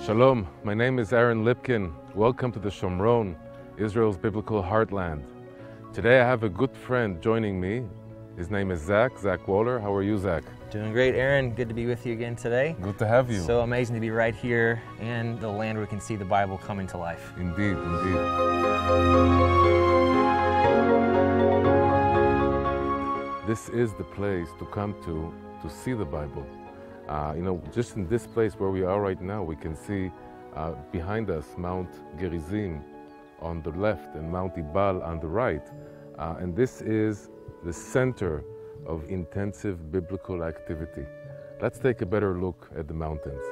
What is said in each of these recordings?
Shalom, my name is Lipkin. Welcome to the Shomron, Israel's biblical heartland. Today I have a good friend joining me. His name is Zach Waller. How are you, Zach? Doing great, Aaron. Good to be with you again today. Good to have you. So amazing to be right here in the land where we can see the Bible coming to life. Indeed, indeed. This is the place to come to see the Bible. Just in this place where we are right now, we can see behind us Mount Gerizim on the left and Mount Ebal on the right. And this is the center of intensive biblical activity. Let's take a better look at the mountains.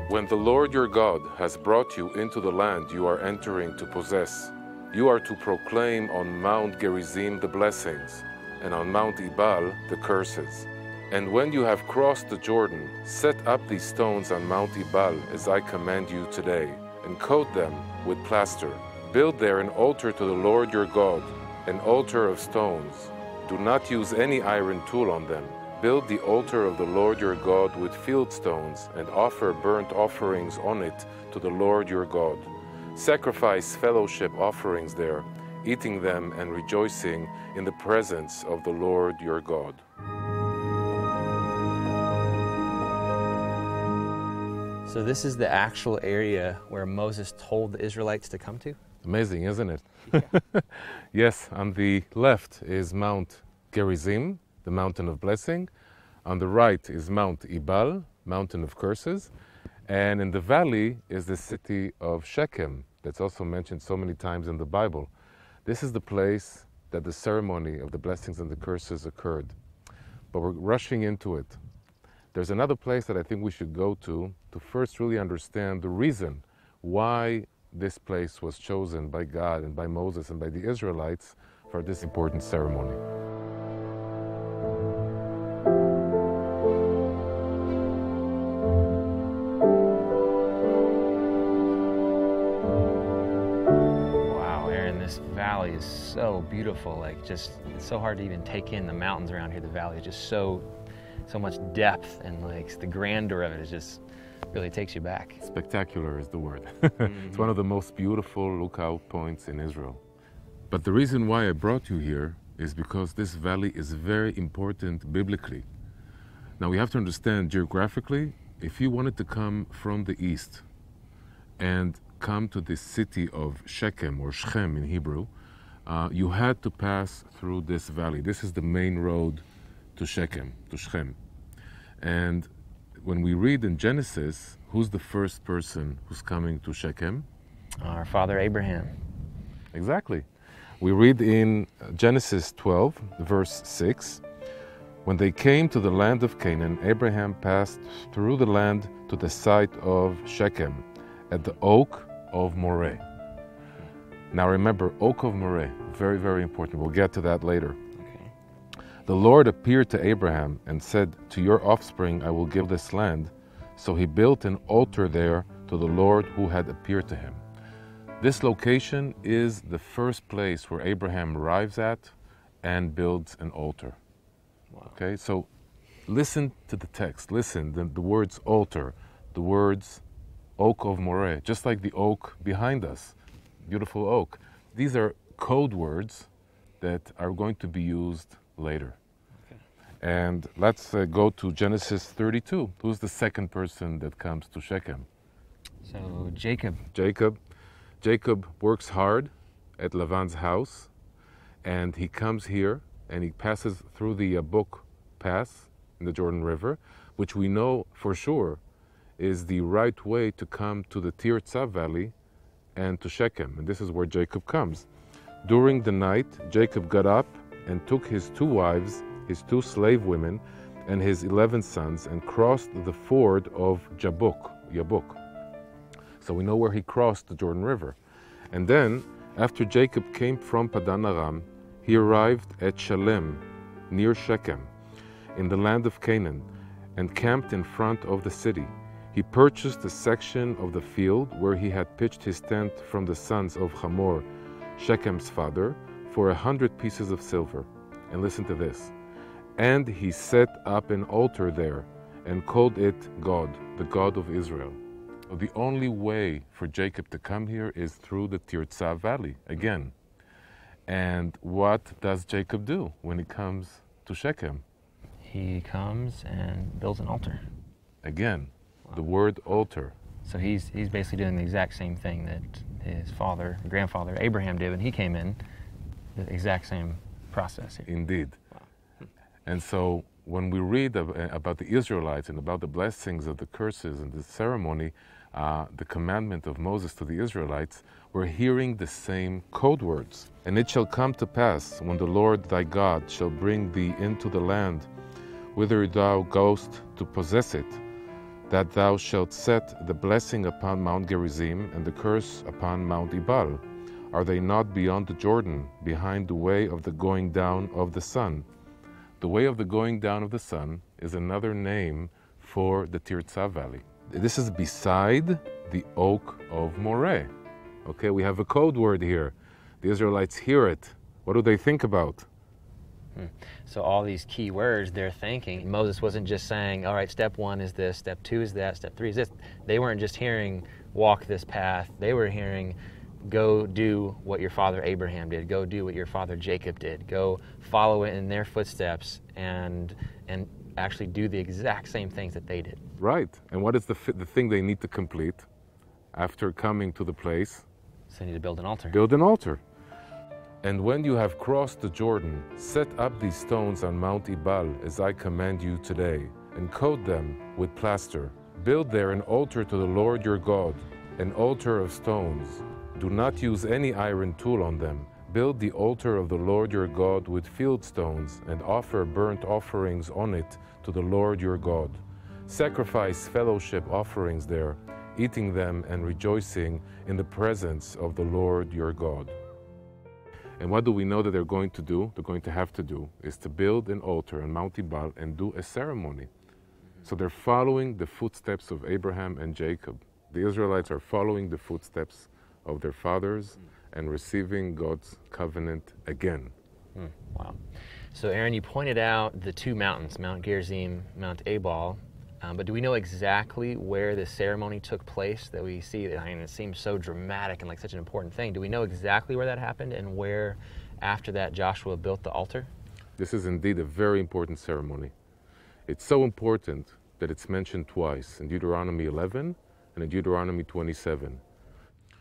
When the Lord your God has brought you into the land you are entering to possess, you are to proclaim on Mount Gerizim the blessings, and on Mount Ebal the curses. And when you have crossed the Jordan, set up these stones on Mount Ebal as I command you today, and coat them with plaster. Build there an altar to the Lord your God, an altar of stones. Do not use any iron tool on them. Build the altar of the Lord your God with field stones, and offer burnt offerings on it to the Lord your God. Sacrifice fellowship offerings there, eating them and rejoicing in the presence of the Lord your God. So this is the actual area where Moses told the Israelites to come to? Amazing, isn't it? Yeah. Yes, on the left is Mount Gerizim, the mountain of blessing. On the right is Mount Ebal, mountain of curses. And in the valley is the city of Shechem, that's also mentioned so many times in the Bible. This is the place that the ceremony of the blessings and the curses occurred. But we're rushing into it. There's another place that I think we should go to first really understand the reason why this place was chosen by God and by Moses and by the Israelites for this important ceremony. Valley is so beautiful, it's so hard to even take in the mountains around here. The valley is just so much depth, and the grandeur of it is just really takes you back. Spectacular is the word. It's one of the most beautiful lookout points in Israel. But the reason why I brought you here is because this valley is very important biblically. Now we have to understand geographically, if you wanted to come from the east and come to the city of Shechem, or Shechem in Hebrew, you had to pass through this valley. This is the main road to Shechem, to Shechem. And when we read in Genesis, who's the first person who's coming to Shechem? Our father Abraham. Exactly. We read in Genesis 12, verse 6, when they came to the land of Canaan, Abraham passed through the land to the site of Shechem, at the oak of Moreh. Now remember, oak of Moreh, very, very important. We'll get to that later. Okay. The Lord appeared to Abraham and said, to your offspring I will give this land. So he built an altar there to the Lord who had appeared to him. This location is the first place where Abraham arrives at and builds an altar. Wow. Okay, so listen to the text. Listen, the words altar, the words oak of Moreh, just like the oak behind us, beautiful oak. These are code words that are going to be used later. Okay. And let's go to Genesis 32. Who's the second person that comes to Shechem? So Jacob. Jacob works hard at Lavan's house, and he comes here and he passes through the Yabok Pass in the Jordan River, which we know for sure is the right way to come to the Tirzah Valley and to Shechem. And this is where Jacob comes. During the night, Jacob got up and took his 2 wives, his 2 slave women, and his 11 sons, and crossed the ford of Yabok. So we know where he crossed the Jordan River. And then, after Jacob came from Padan Aram, he he arrived at Shalem, near Shechem, in the land of Canaan, and camped in front of the city. He purchased a section of the field where he had pitched his tent from the sons of Hamor, Shechem's father, for 100 pieces of silver. And listen to this. And he set up an altar there and called it God, the God of Israel. The only way for Jacob to come here is through the Tirzah Valley, again. And what does Jacob do when he comes to Shechem? He comes and builds an altar. Again, the word altar. So he's basically doing the exact same thing that his grandfather Abraham did when he came in, the exact same process here. Indeed. Wow. And so when we read about the Israelites and about the blessings of the curses and the ceremony, the commandment of Moses to the Israelites, we're hearing the same code words. And it shall come to pass, when the Lord thy God shall bring thee into the land, whither thou goest to possess it, that thou shalt set the blessing upon Mount Gerizim and the curse upon Mount Ebal. Are they not beyond the Jordan, behind the way of the going down of the sun? The way of the going down of the sun is another name for the Tirzah Valley. This is beside the oak of Moreh. Okay, we have a code word here. The Israelites hear it. What do they think about? So all these key words they're thinking. Moses wasn't just saying, all right, step 1 is this, step 2 is that, step 3 is this. They weren't just hearing, walk this path. They were hearing, go do what your father Abraham did. Go do what your father Jacob did. Go follow it in their footsteps and actually do the exact same things that they did. Right. And what is the thing they need to complete after coming to the place? So they need to build an altar. Build an altar. And when you have crossed the Jordan, set up these stones on Mount Ebal, as I command you today, and coat them with plaster. Build there an altar to the Lord your God, an altar of stones. Do not use any iron tool on them. Build the altar of the Lord your God with field stones, and offer burnt offerings on it to the Lord your God. Sacrifice fellowship offerings there, eating them and rejoicing in the presence of the Lord your God. And what do we know that they're going to do? They're going to have to do is to build an altar on Mount Ebal and do a ceremony. So they're following the footsteps of Abraham and Jacob. The Israelites are following the footsteps of their fathers and receiving God's covenant again. Wow. So Aaron, you pointed out the 2 mountains, Mount Gerizim, Mount Ebal, but do we know exactly where the ceremony took place that we see? I mean, it seems so dramatic and like such an important thing. Do we know exactly where that happened and where after that Joshua built the altar? This is indeed a very important ceremony. It's so important that it's mentioned twice, in Deuteronomy 11 and in Deuteronomy 27.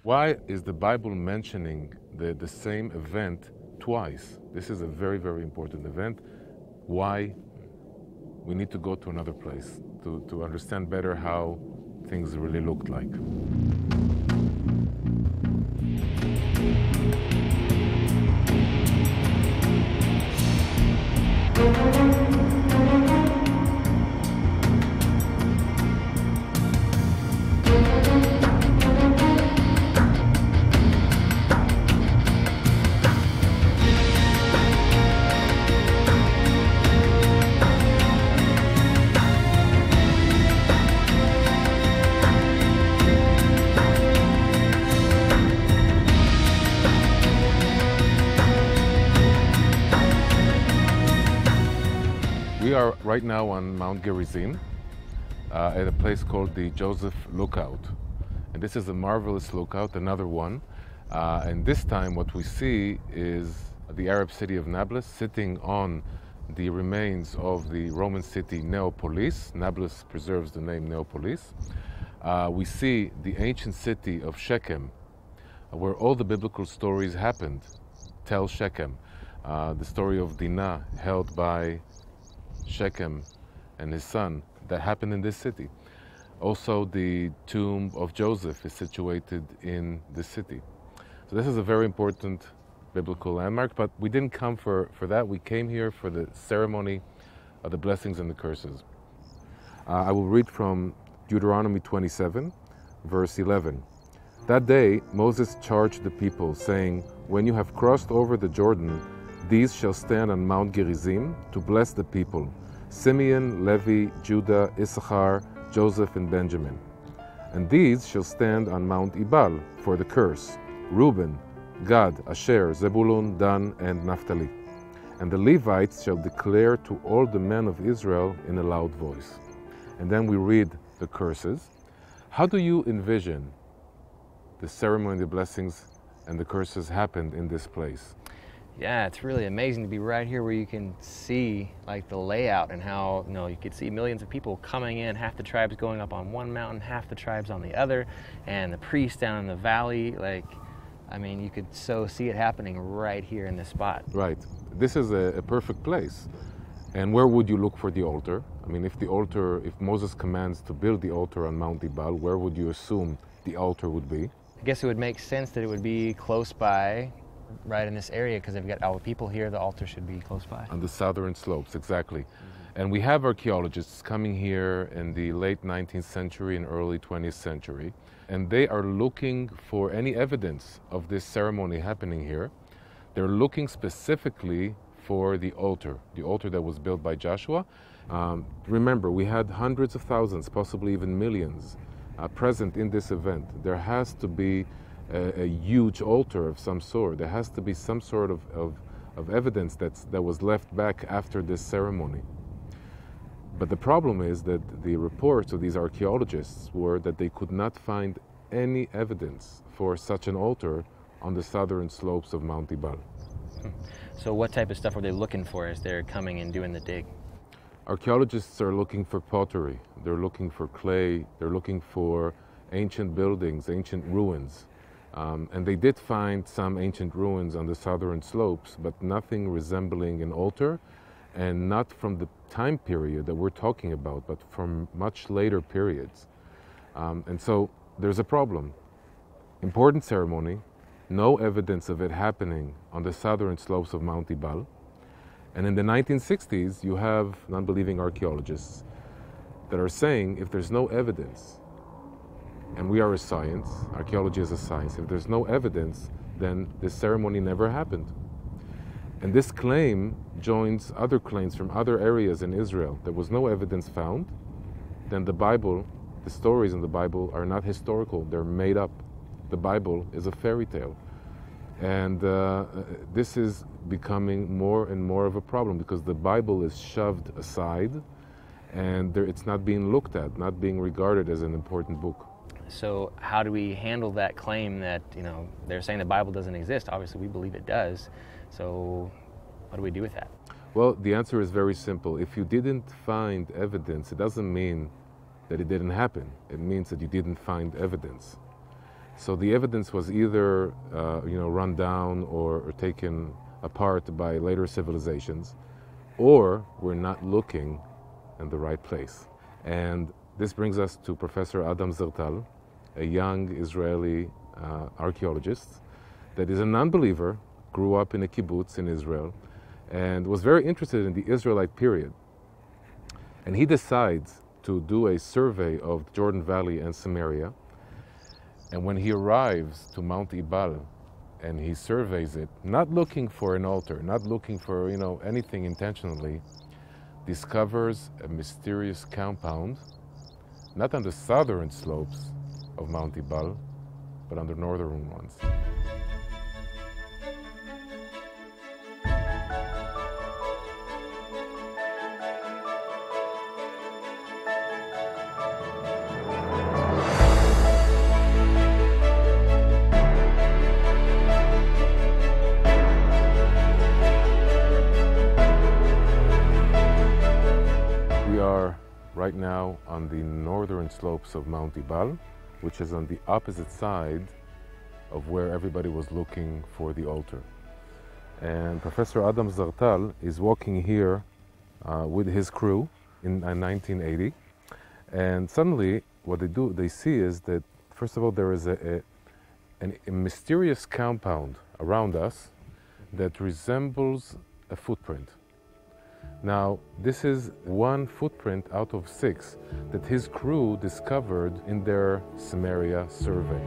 Why is the Bible mentioning the same event twice? This is a very, very important event. Why? We need to go to another place to understand better how things really looked like. We are right now on Mount Gerizim at a place called the Joseph Lookout. And this is a marvelous lookout, another one. And this time what we see is the Arab city of Nablus sitting on the remains of the Roman city Neapolis. Nablus preserves the name Neapolis. We see the ancient city of Shechem, where all the biblical stories happened. Tell Shechem, the story of Dinah held by Shechem and his son, that happened in this city. Also, the tomb of Joseph is situated in this city. So this is a very important biblical landmark, but we didn't come for that. We came here for the ceremony of the blessings and the curses. I will read from Deuteronomy 27, verse 11. That day Moses charged the people, saying, when you have crossed over the Jordan, These shall stand on Mount Gerizim to bless the people: Simeon, Levi, Judah, Issachar, Joseph, and Benjamin. And these shall stand on Mount Ebal for the curse: Reuben, Gad, Asher, Zebulun, Dan, and Naphtali. And the Levites shall declare to all the men of Israel in a loud voice. And then we read the curses. How do you envision the ceremony, the blessings, and the curses happened in this place? Yeah, it's really amazing to be right here where you can see like the layout and how, you could see millions of people coming in, half the tribes going up on one mountain, half the tribes on the other, and the priests down in the valley. You could so see it happening right here in this spot. Right. This is a perfect place. And where would you look for the altar? If Moses commands to build the altar on Mount Ebal, where would you assume the altar would be? I guess it would make sense that it would be close by, right in this area, because they've got all the people here. The altar should be close by. On the southern slopes, exactly. And we have archaeologists coming here in the late 19th century and early 20th century, and they are looking for any evidence of this ceremony happening here. They're looking specifically for the altar that was built by Joshua. Remember, we had hundreds of thousands, possibly even millions, present in this event. There has to be a huge altar of some sort. There has to be some sort of evidence that was left back after this ceremony. But the problem is that the reports of these archaeologists were that they could not find any evidence for such an altar on the southern slopes of Mount Ebal. So what type of stuff were they looking for as they're coming and doing the dig? Archaeologists are looking for pottery, they're looking for clay, they're looking for ancient buildings, ancient ruins. And they did find some ancient ruins on the southern slopes, but nothing resembling an altar, and not from the time period that we're talking about, but from much later periods. And so there's a problem. Important ceremony, no evidence of it happening on the southern slopes of Mount Ebal. And in the 1960s, you have non-believing archaeologists that are saying if there's no evidence, and we are a science, archaeology is a science, if there's no evidence, then this ceremony never happened. And this claim joins other claims from other areas in Israel. There was no evidence found. Then the Bible, the stories in the Bible are not historical, they're made up. The Bible is a fairy tale. And this is becoming more and more of a problem because the Bible is shoved aside and it's not being looked at, not being regarded as an important book. So how do we handle that claim that, they're saying the Bible doesn't exist? Obviously we believe it does. So what do we do with that? Well, the answer is very simple. If you didn't find evidence, it doesn't mean that it didn't happen. It means that you didn't find evidence. So the evidence was either, run down or taken apart by later civilizations, or we're not looking in the right place. And this brings us to Professor Adam Zertal, a young Israeli archaeologist that is a non-believer, grew up in a kibbutz in Israel, and was very interested in the Israelite period. And he decides to do a survey of the Jordan Valley and Samaria. And when he arrives to Mount Ebal and he surveys it, not looking for an altar, not looking for anything intentionally, discovers a mysterious compound, not on the southern slopes of Mount Ebal, but on the northern ones. Right now on the northern slopes of Mount Ebal, which is on the opposite side of where everybody was looking for the altar. And Professor Adam Zertal is walking here with his crew in 1980. And suddenly what they see is that, first of all, there is a mysterious compound around us that resembles a footprint. Now, this is one footprint out of 6 that his crew discovered in their Samaria survey.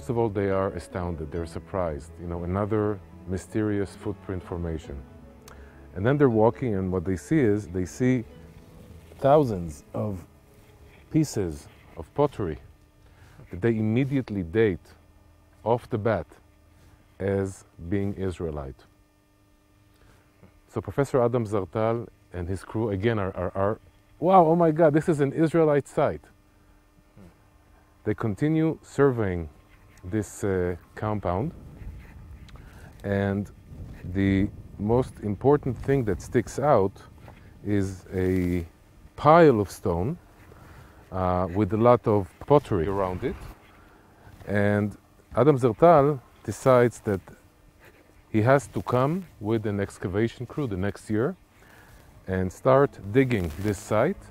first of all, they are astounded, they're surprised. You know, another mysterious footprint formation. And then they're walking, and what they see thousands of pieces of pottery that they immediately date off the bat as being Israelite. So Professor Adam Zertal and his crew again are wow, oh my God, this is an Israelite site. They continue surveying this compound, and the most important thing that sticks out is a pile of stone with a lot of pottery around it. And Adam Zertal decides that he has to come with an excavation crew the next year and start digging this site,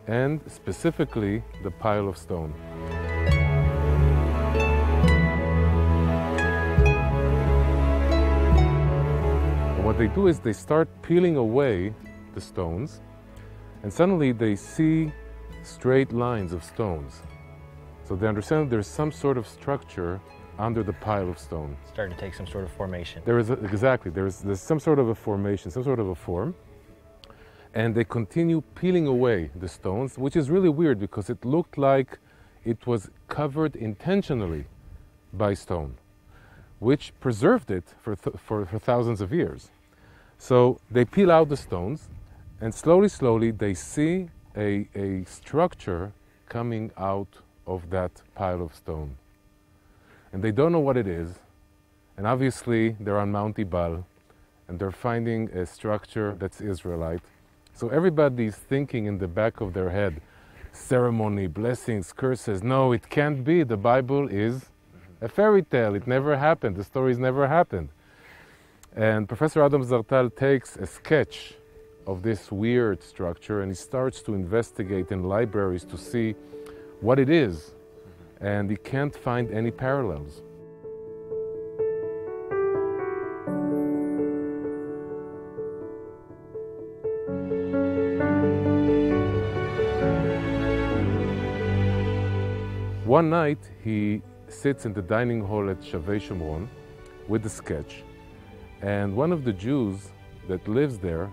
and specifically the pile of stone. And what they do is they start peeling away the stones, and suddenly they see straight lines of stones. So they understand there's some sort of structure under the pile of stone. Starting to take some sort of formation. There is exactly. There's some sort of a formation, some sort of a form. And they continue peeling away the stones, which is really weird because it looked like it was covered intentionally by stone, which preserved it for thousands of years. So they peel out the stones, and slowly they see a structure coming out of that pile of stone. And they don't know what it is, and obviously they're on Mount Ebal, and they're finding a structure that's Israelite. So everybody's thinking in the back of their head, ceremony, blessings, curses. No, it can't be. The Bible is a fairy tale. It never happened. The stories never happened. And Professor Adam Zertal takes a sketch of this weird structure, and he starts to investigate in libraries to see what it is. And he can't find any parallels. One night, he sits in the dining hall at Shavei Shomron with the sketch, and one of the Jews that lives there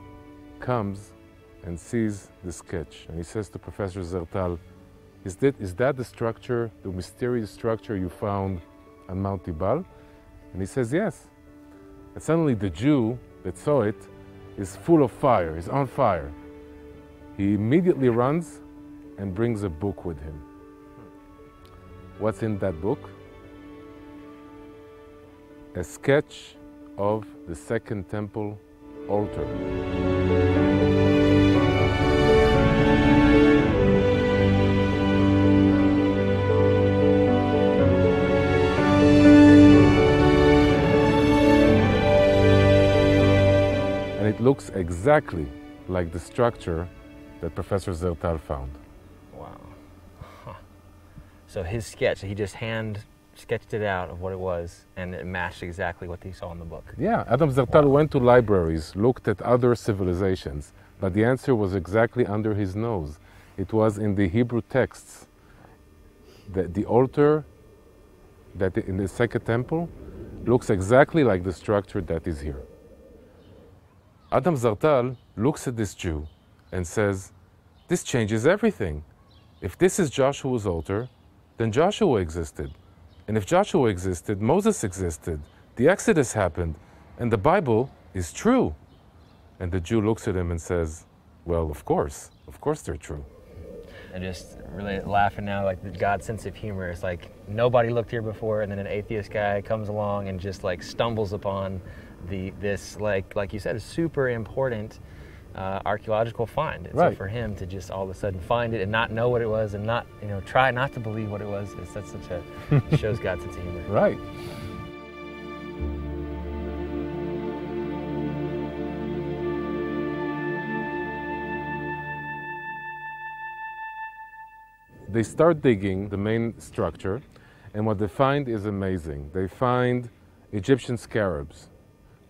comes and sees the sketch, and he says to Professor Zertal, is that the structure, the mysterious structure you found on Mount Ebal? And he says, yes. And suddenly the Jew that saw it is full of fire, is on fire. He immediately runs and brings a book with him. What's in that book? A sketch of the Second Temple altar. And it looks exactly like the structure that Professor Zertal found. Wow. Huh. So his sketch, he just hand sketched it out of what it was, and it matched exactly what he saw in the book. Yeah, Adam Zertal went to libraries, looked at other civilizations, but the answer was exactly under his nose. It was in the Hebrew texts. The altar that in the Second Temple looks exactly like the structure that is here. Adam Zertal looks at this Jew and says, this changes everything. If this is Joshua's altar, then Joshua existed. And if Joshua existed, Moses existed. The Exodus happened, and the Bible is true. And the Jew looks at him and says, well, of course they're true. I'm just really laughing now, like God's sense of humor. It's like nobody looked here before, and then an atheist guy comes along and just like stumbles upon this like you said, a super important archaeological find. And right. So for him to just all of a sudden find it and not know what it was, and not try not to believe what it was, that's such a shows God's sense of humor. Right. They start digging the main structure, and what they find is amazing. They find Egyptian scarabs.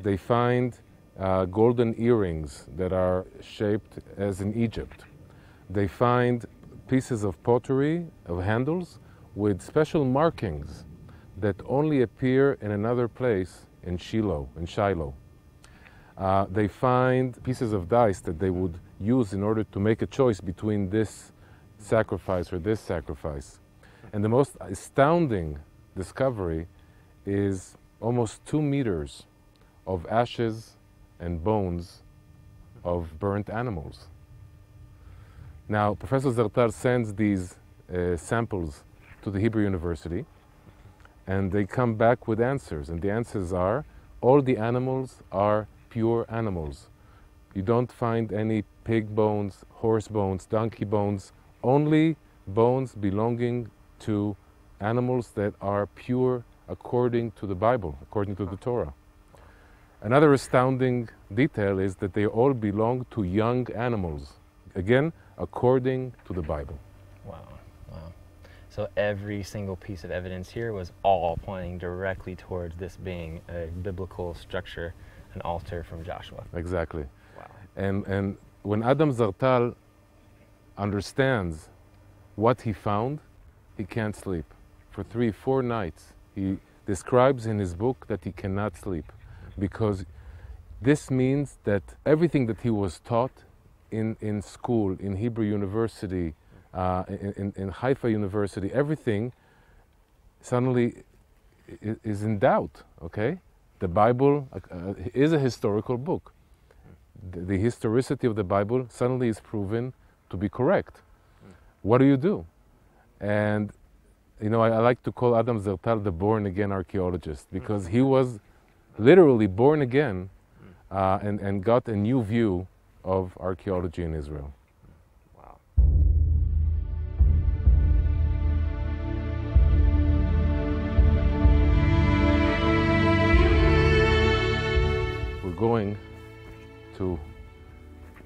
They find golden earrings that are shaped as in Egypt. They find pieces of pottery, of handles, with special markings that only appear in another place in Shiloh. They find pieces of dice that they would use in order to make a choice between this sacrifice or this sacrifice. And the most astounding discovery is almost 2 meters of ashes and bones of burnt animals. Now, Professor Zertal sends these samples to the Hebrew University, and they come back with answers. And the answers are, all the animals are pure animals. You don't find any pig bones, horse bones, donkey bones, only bones belonging to animals that are pure according to the Bible, according to the Torah. Another astounding detail is that they all belong to young animals, again, according to the Bible. Wow, wow. So every single piece of evidence here was all pointing directly towards this being a biblical structure, an altar from Joshua. Exactly. Wow. And when Adam Zertal understands what he found, he can't sleep. For 3-4 nights, he describes in his book that he cannot sleep, because this means that everything that he was taught in school, in Hebrew University, in Haifa University, everything suddenly is in doubt, okay? The Bible is a historical book. The historicity of the Bible suddenly is proven to be correct. What do you do? And you know, I like to call Adam Zertal the born-again archaeologist, because he was literally born again and got a new view of archaeology in Israel. Wow. We're going to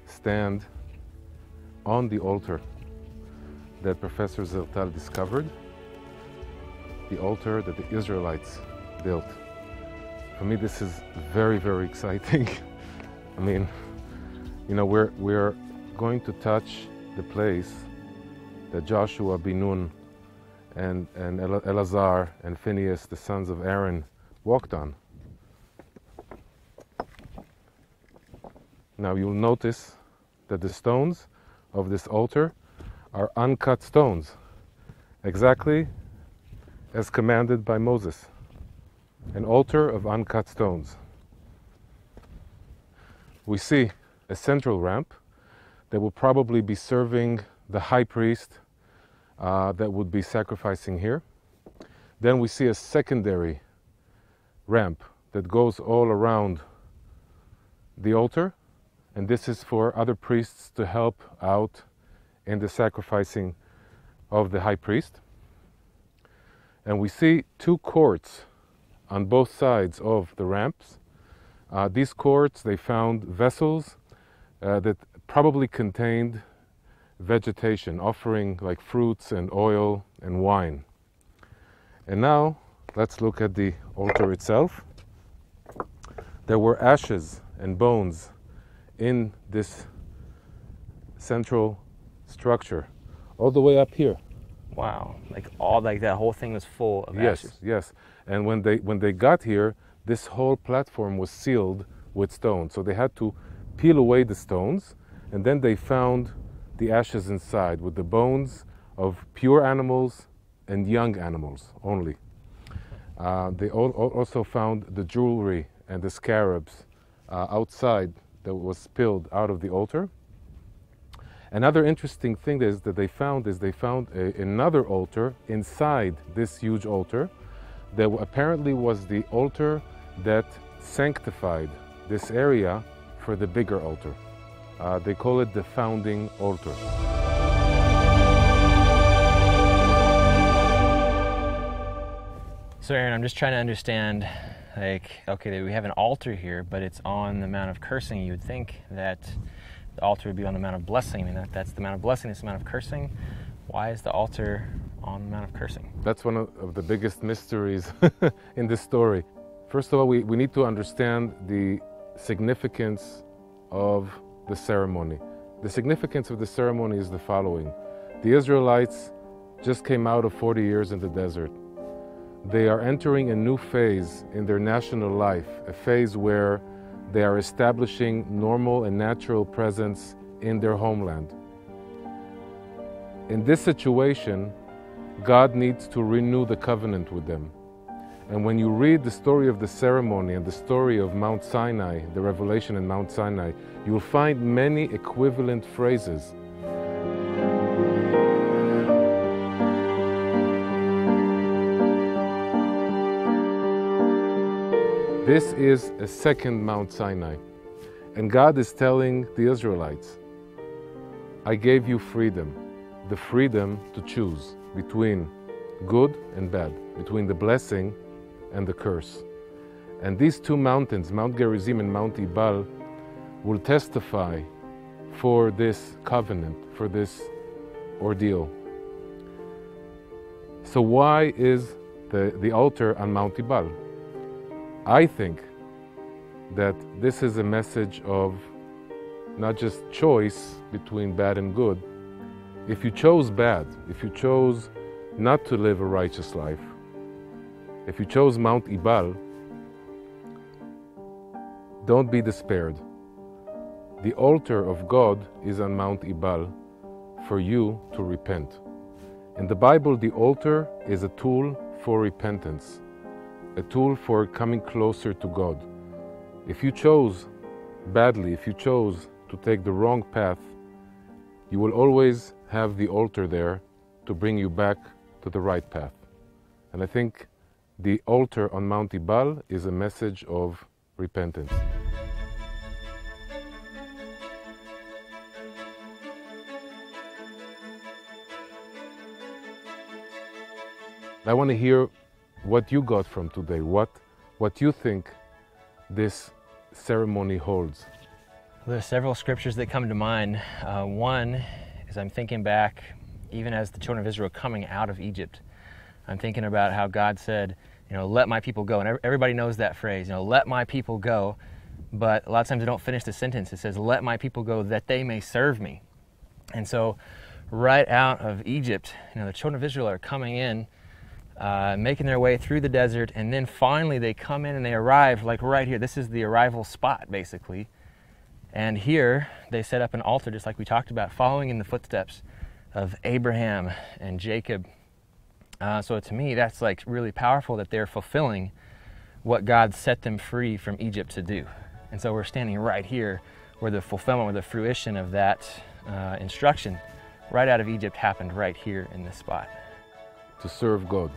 stand on the altar that Professor Zertal discovered, the altar that the Israelites built. For me, this is very, very exciting. I mean, you know, we're going to touch the place that Joshua, bin Nun, and Elazar and Phinehas, the sons of Aaron, walked on. Now you'll notice that the stones of this altar are uncut stones, exactly as commanded by Moses. An altar of uncut stones. We see a central ramp that will probably be serving the high priest that would be sacrificing here. Then we see a secondary ramp that goes all around the altar, and this is for other priests to help out in the sacrificing of the high priest. And we see 2 courts on both sides of the ramps. These courts, they found vessels that probably contained vegetation, offering like fruits and oil and wine. And now, let's look at the altar itself. There were ashes and bones in this central structure, all the way up here. Wow, like that whole thing was full of ashes. Yes. And when they got here, this whole platform was sealed with stones. So they had to peel away the stones, and then they found the ashes inside with the bones of pure animals and young animals only. They also found the jewelry and the scarabs outside that was spilled out of the altar. Another interesting thing that they found another altar inside this huge altar that apparently was the altar that sanctified this area for the bigger altar. They call it the founding altar. So Aaron, I'm just trying to understand, okay, we have an altar here, but it's on the Mount of Cursing. You would think that the altar would be on the Mount of Blessing. I mean, that's the Mount of Blessing, it's the Mount of Cursing. Why is the altar on the Mount of Cursing? That's one of the biggest mysteries in this story. First of all, we need to understand the significance of the ceremony. The significance of the ceremony is the following. The Israelites just came out of 40 years in the desert. they are entering a new phase in their national life, a phase where they are establishing normal and natural presence in their homeland. In this situation, God needs to renew the covenant with them. And when you read the story of the ceremony and the story of Mount Sinai, the revelation in Mount Sinai, you will find many equivalent phrases. This is a second Mount Sinai, and God is telling the Israelites, I gave you freedom, the freedom to choose between good and bad, between the blessing and the curse. And these two mountains, Mount Gerizim and Mount Ebal, will testify for this covenant, for this ordeal. So why is the altar on Mount Ebal? I think that this is a message of not just choice between bad and good. If you chose bad, if you chose not to live a righteous life, if you chose Mount Ebal, don't be despaired. The altar of God is on Mount Ebal for you to repent. In the Bible, the altar is a tool for repentance, a tool for coming closer to God. If you chose badly, if you chose to take the wrong path, you will always have the altar there to bring you back to the right path. And I think the altar on Mount Ebal is a message of repentance. I want to hear what you got from today, what you think this ceremony holds. Well, there's several scriptures that come to mind. One is I'm thinking back, even as the children of Israel coming out of Egypt, I'm thinking about how God said, let my people go. And everybody knows that phrase, let my people go. But a lot of times they don't finish the sentence. It says, let my people go that they may serve me. And so right out of Egypt, the children of Israel are coming in, making their way through the desert, and then finally they come in and they arrive like right here. This is the arrival spot, basically. And here they set up an altar, just like we talked about, following in the footsteps of Abraham and Jacob. So to me, that's like really powerful that they're fulfilling what God set them free from Egypt to do. And so we're standing right here where the fulfillment, where the fruition of that instruction right out of Egypt happened right here in this spot. To serve God.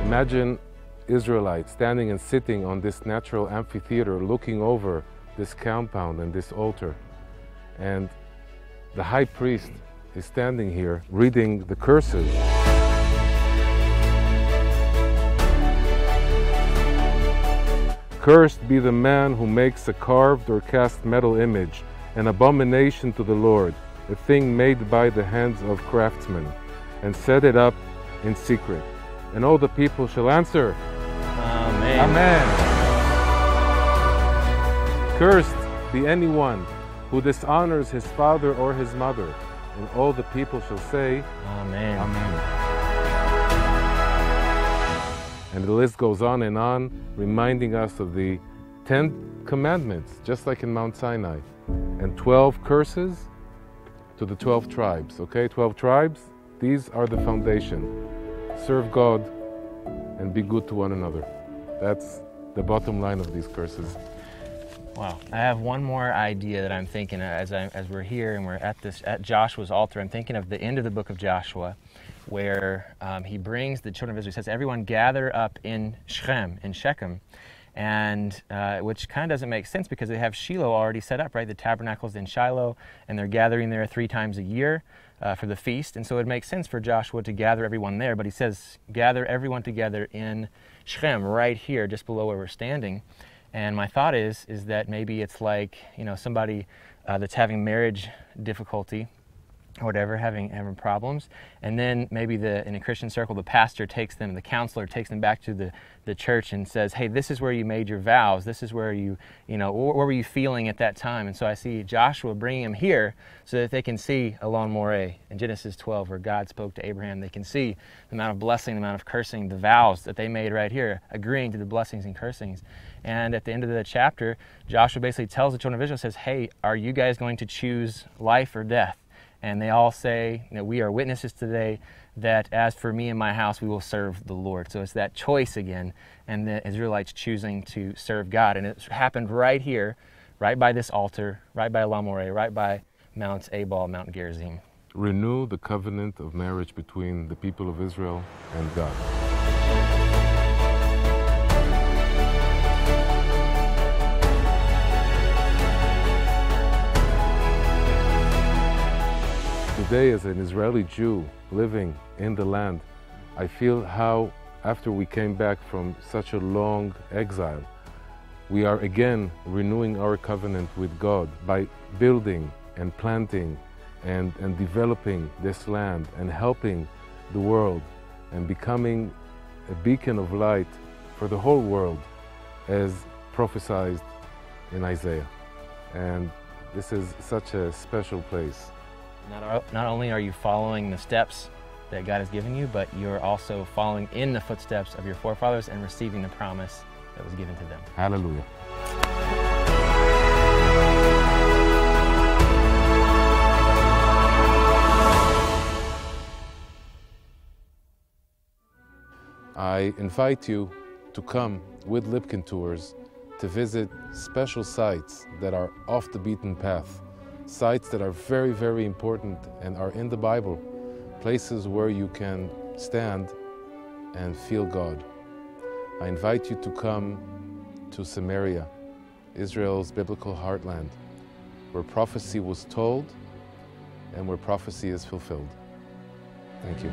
Imagine Israelites standing and sitting on this natural amphitheater looking over this compound and this altar. And the high priest is standing here reading the curses. Cursed be the man who makes a carved or cast metal image, an abomination to the Lord, a thing made by the hands of craftsmen, and set it up in secret. And all the people shall answer, Amen. Amen. Cursed be anyone who dishonors his father or his mother, and all the people shall say, Amen. Amen. And the list goes on, reminding us of the 10 commandments, just like in Mount Sinai, and 12 curses to the 12 tribes, okay? 12 tribes, these are the foundation. Serve God and be good to one another. That's the bottom line of these curses. Wow. I have one more idea that I'm thinking as we're here and we're at Joshua's altar. I'm thinking of the end of the book of Joshua, where he brings the children of Israel. He says, everyone gather up in Shechem, and which kind of doesn't make sense because they have Shiloh already set up, right? The tabernacle's in Shiloh, and they're gathering there 3 times a year for the feast. And so it makes sense for Joshua to gather everyone there. But he says, gather everyone together in Shechem, right here, just below where we're standing. And my thought is that maybe it's like, somebody that's having marriage difficulty, or whatever, having problems, and then maybe in a Christian circle, the pastor takes them, the counselor takes them back to the church and says, hey, this is where you made your vows, this is where what were you feeling at that time? And so I see Joshua bringing them here so that they can see along Moreh in Genesis 12, where God spoke to Abraham. They can see the amount of blessing, the amount of cursing, the vows that they made right here, agreeing to the blessings and cursings. And at the end of the chapter, Joshua basically tells the children of Israel, says, hey, are you guys going to choose life or death? And they all say, we are witnesses today that as for me and my house, we will serve the Lord. So it's that choice again, and the Israelites choosing to serve God. And it happened right here, right by this altar, right by La Moreh, right by Mount Ebal, Mount Gerizim. Renew the covenant of marriage between the people of Israel and God. Today, as an Israeli Jew living in the land, I feel how, after we came back from such a long exile, we are again renewing our covenant with God by building and planting and developing this land and helping the world and becoming a beacon of light for the whole world, as prophesied in Isaiah. And this is such a special place. Not only are you following the steps that God has given you, but you're also following in the footsteps of your forefathers and receiving the promise that was given to them. Hallelujah. I invite you to come with Lipkin Tours to visit special sites that are off the beaten path. Sites that are very, very important and are in the Bible, places where you can stand and feel God. I invite you to come to Samaria, Israel's biblical heartland, where prophecy was told and where prophecy is fulfilled. Thank you.